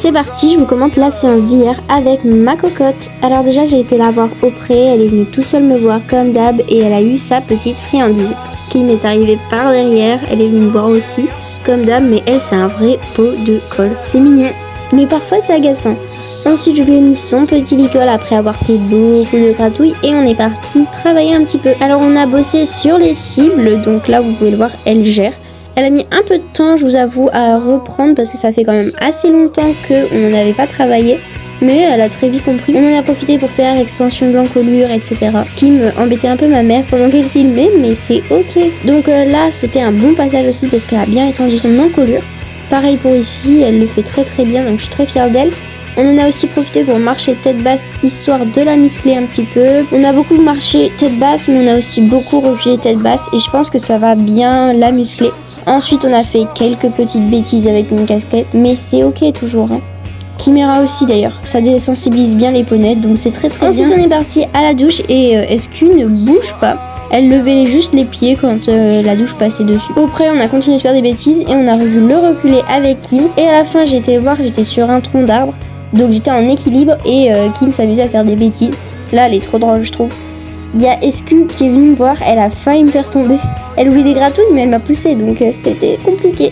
C'est parti, je vous commente la séance d'hier avec ma cocotte. Alors déjà j'ai été la voir auprès, elle est venue toute seule me voir comme d'hab et elle a eu sa petite friandise qui m'est arrivée par derrière. Elle est venue me voir aussi comme d'hab, mais elle c'est un vrai pot de colle. C'est mignon, mais parfois c'est agaçant. Ensuite je lui ai mis son petit licol après avoir fait beaucoup de gratouilles et on est parti travailler un petit peu. Alors on a bossé sur les cibles, donc là vous pouvez le voir, elle gère. Elle a mis un peu de temps, je vous avoue, à reprendre parce que ça fait quand même assez longtemps qu'on n'avait pas travaillé. Mais elle a très vite compris. On en a profité pour faire extension de l'encolure, etc. Qui me embêtait un peu ma mère pendant qu'elle filmait, mais c'est ok. Donc là, c'était un bon passage aussi parce qu'elle a bien étendu son encolure. Pareil pour ici, elle le fait très très bien, donc je suis très fière d'elle. On en a aussi profité pour marcher tête basse, histoire de la muscler un petit peu. On a beaucoup marché tête basse, mais on a aussi beaucoup reculé tête basse. Et je pense que ça va bien la muscler. Ensuite, on a fait quelques petites bêtises avec une casquette, mais c'est ok toujours. Chimera aussi d'ailleurs, ça désensibilise bien les ponnettes, donc c'est très très bien. Ensuite, on est parti à la douche et SQ ne bouge pas. Elle levait juste les pieds quand la douche passait dessus. Après, on a continué de faire des bêtises et on a revu le reculer avec Kim. Et à la fin, j'ai été le voir, j'étais sur un tronc d'arbre. Donc j'étais en équilibre et Kim s'amusait à faire des bêtises. Là, elle est trop drôle, je trouve. Il y a SQ qui est venue me voir, elle a failli me faire tomber. Elle voulait des gratouilles, mais elle m'a poussé, donc c'était compliqué.